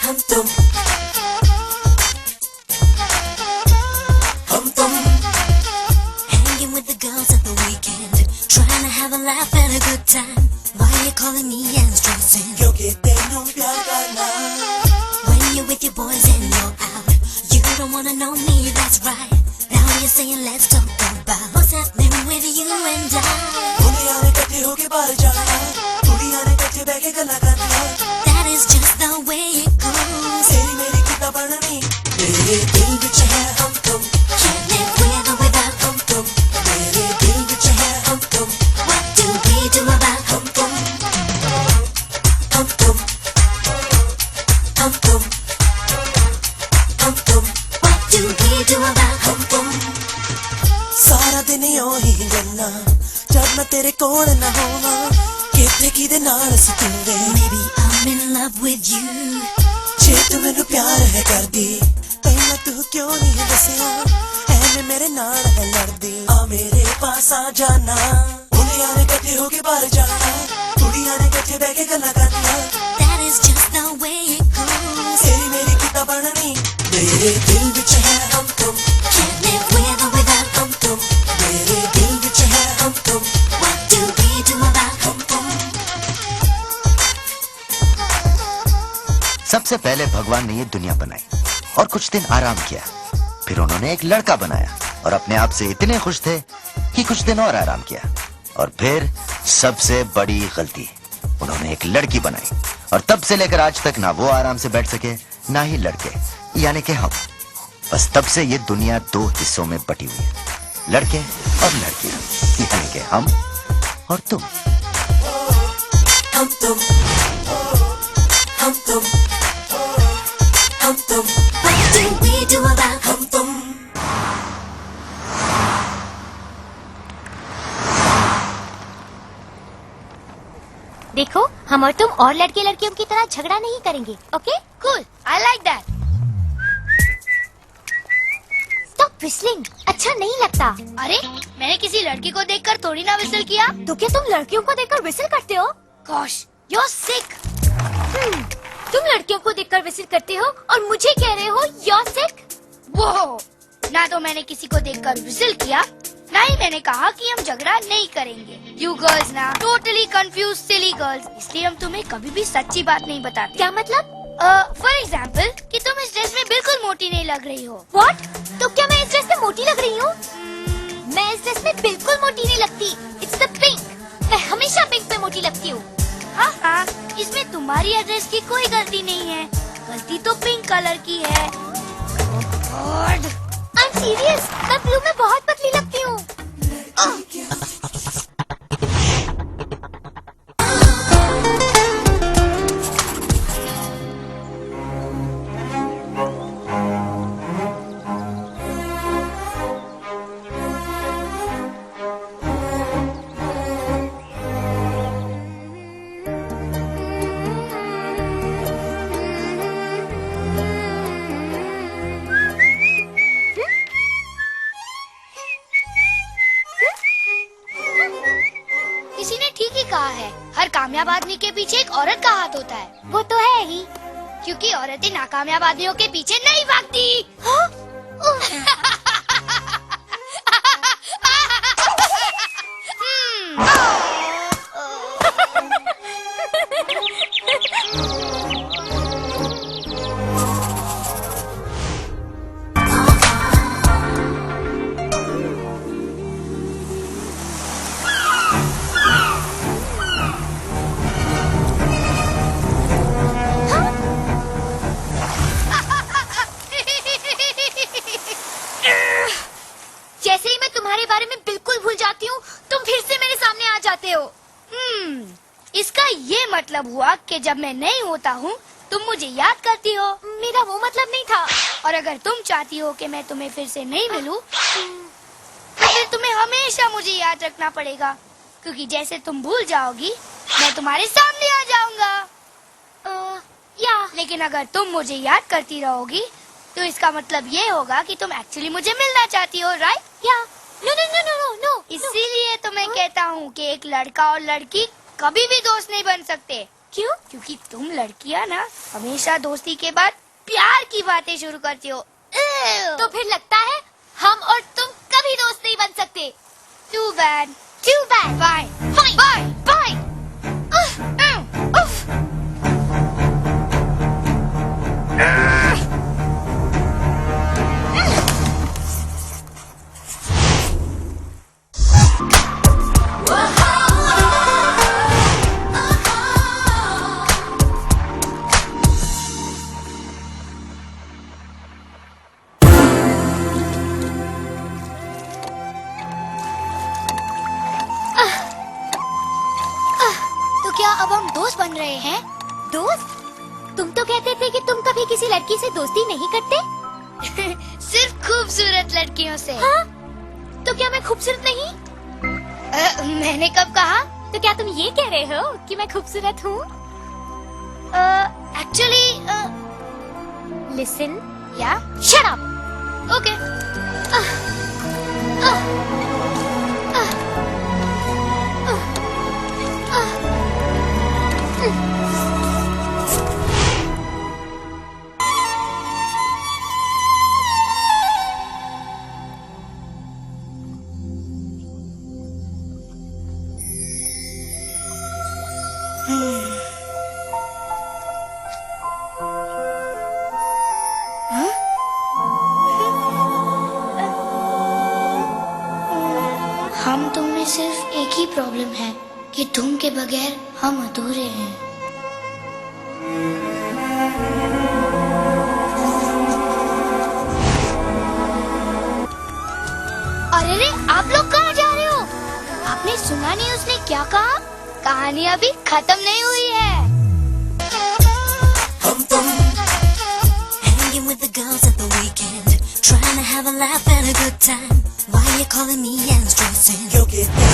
हम तुम hanging with the girls at the weekend, trying to have a laugh and a good time. Why you calling me and stressing? क्योंकि तेनू प्यार करना. When you're with your boys and you're out, you don't wanna know me, that's right. Now you're saying let's talk about what's happening with you and I. दुनिया ने इकट्ठे होके बाहर जाना, दुनिया ने इकट्ठे बैठ के गल्ला करना. That is just the way it goes. तेरी मेरी किताब पढ़नी, तेरे दिल विच है हम तुम. Can't live with or without हम तुम. तेरे दिल विच है हम तुम. What do we do about हम तुम? हम तुम. हम तुम. हम तुम. What do we do about हम तुम? सारा दिन यूं ही गल्ला, जब मैं तेरे कोल ना होवां, किथे किदे नाल सतूवे. Maybe I'm in love with you. जे तू मैनू प्यार है करदी, पहला तू क्यों नहीं दसिया, ऐवें मेरे नाल है लड़दी. आ मेरे पास आ जाना, दुनिया ने इकट्ठे होके बाहर जाना, दुनिया ने इकट्ठे बैठ के गल्ला करना. That is just the way it goes. तेरी मेरी किताब पढ़नी, तेरे दिल विच है हम तुम. Can't live with or without हम तुम. तेरे दिल विच है हम तुम. What do we do about हम तुम? सबसे पहले भगवान ने ये दुनिया बनाई और कुछ दिन आराम किया. फिर उन्होंने एक लड़का बनाया और अपने आप से इतने खुश थे कि कुछ दिन और आराम किया. और फिर सबसे बड़ी गलती, उन्होंने एक लड़की बनाई और तब से लेकर आज तक ना वो आराम से बैठ सके, ना ही लड़के यानी कि हम. बस तब से ये दुनिया दो हिस्सों में बटी हुई है, लड़के और लड़कियां, यानी कि हम और तुम. हम तुम. हम तुम. हम तुम. What do we do about हम तुम? देखो, हम और तुम और लड़के लड़कियों की तरह झगड़ा नहीं करेंगे. Okay? Cool, I like that. Stop whistling, अच्छा नहीं लगता. अरे, मैंने किसी लड़की को देखकर थोड़ी ना विसल किया. तो क्या तुम लड़कियों को देखकर विसिल करते हो? Gosh, you're sick. तुम लड़कियों को देखकर विसिल करते हो और मुझे कह रहे हो you're sick? वो ना तो मैंने किसी को देखकर विसल किया, ना ही मैंने कहा कि हम झगड़ा नहीं करेंगे. You girls ना totally confused silly girls. इसलिए हम तुम्हें कभी भी सच्ची बात नहीं बताते. क्या मतलब? For example, कि तुम इस ड्रेस में बिल्कुल मोटी नहीं लग रही हो. What? तो क्या मैं इस ड्रेस में मोटी लग रही हूँ? मैं इस ड्रेस में बिल्कुल मोटी नहीं लगती. It's the pink. मैं हमेशा पिंक में मोटी लगती हूँ. हाँ, इसमें तुम्हारी एड्रेस की कोई गलती नहीं है. गलती तो पिंक कलर की है. God. I'm serious. मैं ब्लू में बहुत पतली लगती हूँ. किसी ने ठीक ही कहा है, हर कामयाब आदमी के पीछे एक औरत का हाथ होता है. वो तो है ही. क्योंकि औरतें नाकामयाब आदमियों के पीछे नहीं भागती. जैसे ही मैं तुम्हारे बारे में बिल्कुल भूल जाती हूँ, तुम फिर से मेरे सामने आ जाते हो. इसका ये मतलब हुआ कि जब मैं नहीं होता हूँ, तुम मुझे याद करती हो. मेरा वो मतलब नहीं था. और अगर तुम चाहती हो कि मैं तुम्हें फिर से नहीं मिलूं, तो फिर तुम्हें हमेशा मुझे याद रखना पड़ेगा. क्योंकि जैसे तुम भूल जाओगी, मैं तुम्हारे सामने आ जाऊंगा. लेकिन अगर तुम मुझे याद करती रहोगी, तो इसका मतलब ये होगा कि तुम एक्चुअली मुझे मिलना चाहती हो, right? No no no no no no. इसीलिए तो मैं कहता हूँ कि एक लड़का और लड़की कभी भी दोस्त नहीं बन सकते. क्यों? क्योंकि तुम लड़कियां ना हमेशा दोस्ती के बाद प्यार की बातें शुरू करती हो। तो फिर लगता है हम और तुम कभी दोस्त नहीं बन सकते। Too bad. Too bad. Fine. Fine. Fine. Fine. Uff. तो क्या अब हम दोस्त बन रहे हैं? दोस्त? तुम तो कहते थे कि तुम कभी किसी लड़की से दोस्ती नहीं करते। सिर्फ खूबसूरत लड़कियों से। हाँ? तो क्या मैं खूबसूरत नहीं? मैंने कब कहा? तो क्या तुम ये कह रहे हो कि मैं खूबसूरत हूँ? एक्चुअली लिसन, या शट अप। ओके। हम तुम में सिर्फ एक ही प्रॉब्लम है कि तुम के बगैर हम अधूरे हैं। अरे रे, आप लोग कहाँ जा रहे हो? आपने सुना नहीं उसने क्या कहा? कहानी अभी खत्म नहीं हुई है। Hanging with the girls at the weekend, trying to have a laugh and a good time. Why you calling me and stressing? Yo que te